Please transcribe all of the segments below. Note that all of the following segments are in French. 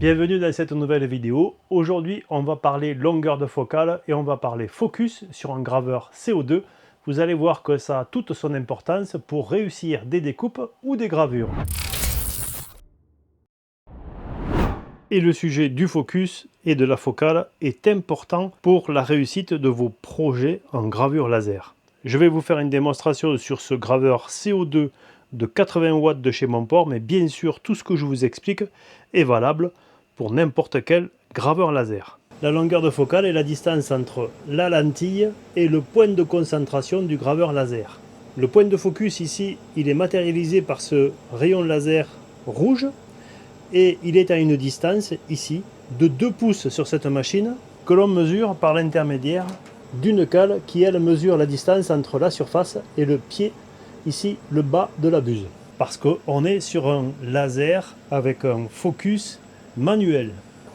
Bienvenue dans cette nouvelle vidéo. Aujourd'hui, on va parler longueur de focale et on va parler focus sur un graveur CO2. Vous allez voir que ça a toute son importance pour réussir des découpes ou des gravures. Et le sujet du focus et de la focale est important pour la réussite de vos projets en gravure laser. Je vais vous faire une démonstration sur ce graveur CO2 de 80 watts de chez Montport, mais bien sûr tout ce que je vous explique est valable pour n'importe quel graveur laser. La longueur de focale est la distance entre la lentille et le point de concentration du graveur laser. Le point de focus ici, il est matérialisé par ce rayon laser rouge et il est à une distance ici de 2 pouces sur cette machine que l'on mesure par l'intermédiaire d'une cale qui elle mesure la distance entre la surface et le pied, ici le bas de la buse. Parce qu'on est sur un laser avec un focus manuel.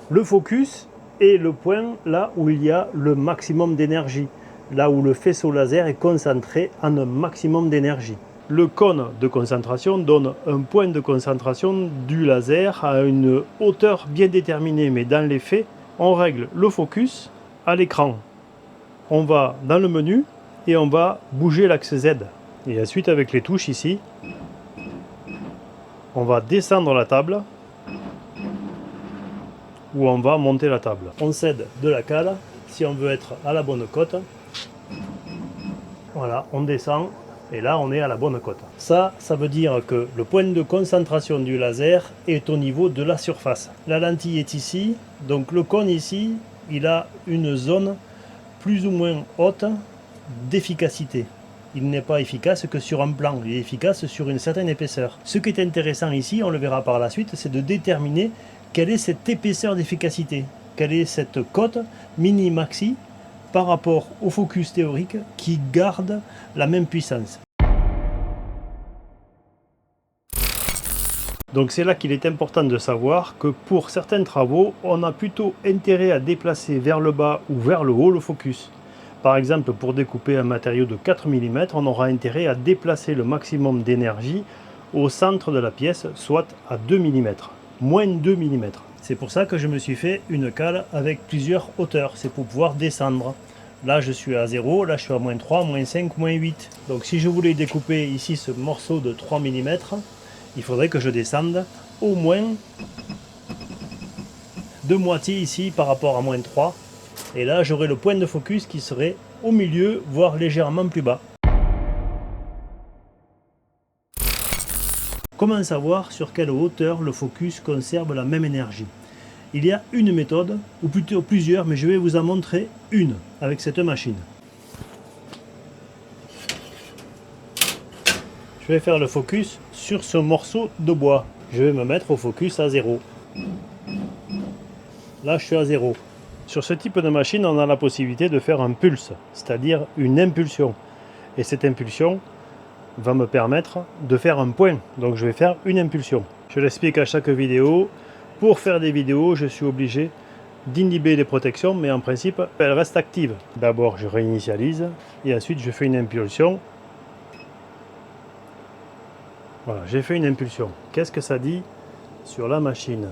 Le focus est le point là où il y a le maximum d'énergie, là où le faisceau laser est concentré en un maximum d'énergie. Le cône de concentration donne un point de concentration du laser à une hauteur bien déterminée, mais dans les faits, on règle le focus à l'écran. On va dans le menu et on va bouger l'axe Z. Et ensuite avec les touches ici, on va descendre la table ou on va monter la table. On cède de la cale si on veut être à la bonne cote. Voilà, on descend et là on est à la bonne cote. Ça veut dire que le point de concentration du laser est au niveau de la surface. La lentille est ici, donc le cône ici, il a une zone plus ou moins haute d'efficacité. Il n'est pas efficace que sur un plan, il est efficace sur une certaine épaisseur. Ce qui est intéressant ici, on le verra par la suite, c'est de déterminer quelle est cette épaisseur d'efficacité, quelle est cette cote mini-maxi par rapport au focus théorique qui garde la même puissance. Donc c'est là qu'il est important de savoir que pour certains travaux, on a plutôt intérêt à déplacer vers le bas ou vers le haut le focus. Par exemple, pour découper un matériau de 4 mm, on aura intérêt à déplacer le maximum d'énergie au centre de la pièce, soit à 2 mm, moins 2 mm. C'est pour ça que je me suis fait une cale avec plusieurs hauteurs, c'est pour pouvoir descendre. Là je suis à 0, là je suis à moins 3, moins 5, moins 8. Donc si je voulais découper ici ce morceau de 3 mm, il faudrait que je descende au moins de moitié ici par rapport à moins 3. Et là j'aurai le point de focus qui serait au milieu, voire légèrement plus bas. Comment savoir sur quelle hauteur le focus conserve la même énergie? Il y a une méthode, ou plutôt plusieurs, mais je vais vous en montrer une avec cette machine. Je vais faire le focus sur ce morceau de bois. Je vais me mettre au focus à 0. Là, je suis à 0. Sur ce type de machine, on a la possibilité de faire un pulse, c'est-à-dire une impulsion. Et cette impulsion va me permettre de faire un point. Donc je vais faire une impulsion. Je l'explique à chaque vidéo. Pour faire des vidéos, je suis obligé d'inhiber les protections, mais en principe, elles restent actives. D'abord, je réinitialise et ensuite, je fais une impulsion. Voilà, j'ai fait une impulsion. Qu'est-ce que ça dit sur la machine?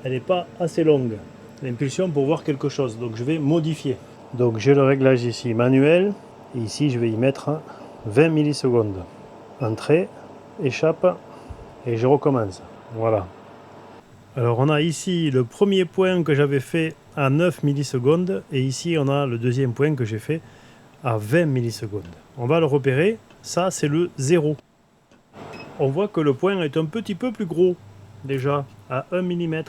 Elle n'est pas assez longue, l'impulsion, pour voir quelque chose. Donc, je vais modifier. Donc, j'ai le réglage ici manuel. Et ici, je vais y mettre 20 millisecondes. Entrée, échappe et je recommence. Voilà. Alors on a ici le premier point que j'avais fait à 9 millisecondes et ici on a le deuxième point que j'ai fait à 20 millisecondes. On va le repérer, ça c'est le 0. On voit que le point est un petit peu plus gros déjà, à 1 mm.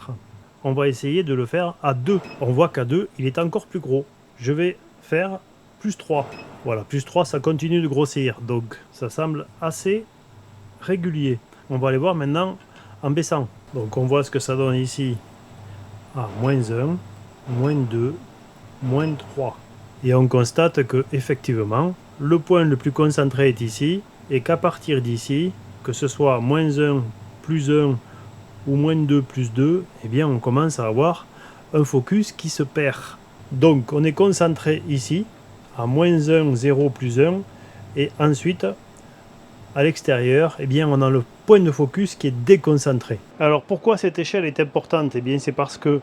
On va essayer de le faire à 2. On voit qu'à 2 il est encore plus gros. Je vais faire plus 3. Voilà, plus 3 ça continue de grossir, donc ça semble assez régulier. On va aller voir maintenant en baissant. Donc on voit ce que ça donne ici à moins 1, moins 2, moins 3. Et on constate que effectivement le point le plus concentré est ici et qu'à partir d'ici, que ce soit moins 1, plus 1 ou moins 2, plus 2, eh bien on commence à avoir un focus qui se perd. Donc on est concentré ici à moins 1, 0, plus 1 et ensuite à l'extérieur, eh bien on a le point de focus qui est déconcentré. Alors pourquoi cette échelle est importante? Eh bien c'est parce que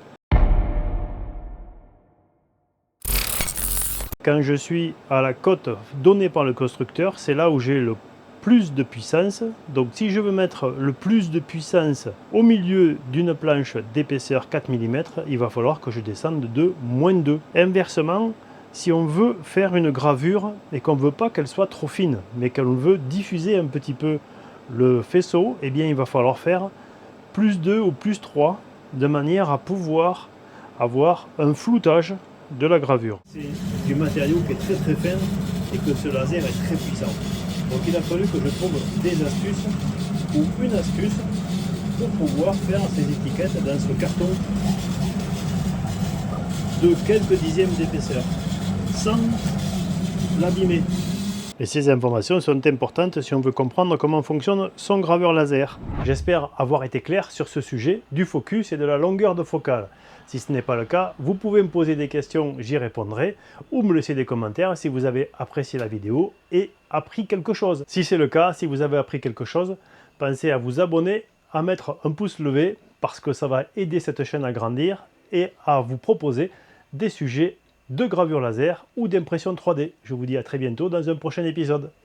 quand je suis à la cote donnée par le constructeur, c'est là où j'ai le plus de puissance. Donc si je veux mettre le plus de puissance au milieu d'une planche d'épaisseur 4 mm, il va falloir que je descende de -2. Inversement, si on veut faire une gravure et qu'on ne veut pas qu'elle soit trop fine, mais qu'on veut diffuser un petit peu le faisceau, eh bien il va falloir faire +2 ou +3 de manière à pouvoir avoir un floutage de la gravure. C'est du matériau qui est très fin et que ce laser est très puissant. Donc il a fallu que je trouve des astuces ou une astuce pour pouvoir faire ces étiquettes dans ce carton de quelques dixièmes d'épaisseur sans l'abîmer. Et ces informations sont importantes si on veut comprendre comment fonctionne son graveur laser. J'espère avoir été clair sur ce sujet du focus et de la longueur de focale. Si ce n'est pas le cas, vous pouvez me poser des questions, j'y répondrai, ou me laisser des commentaires si vous avez apprécié la vidéo et appris quelque chose. Si c'est le cas, si vous avez appris quelque chose, pensez à vous abonner, à mettre un pouce levé, parce que ça va aider cette chaîne à grandir, et à vous proposer des sujets de gravure laser ou d'impression 3D. Je vous dis à très bientôt dans un prochain épisode.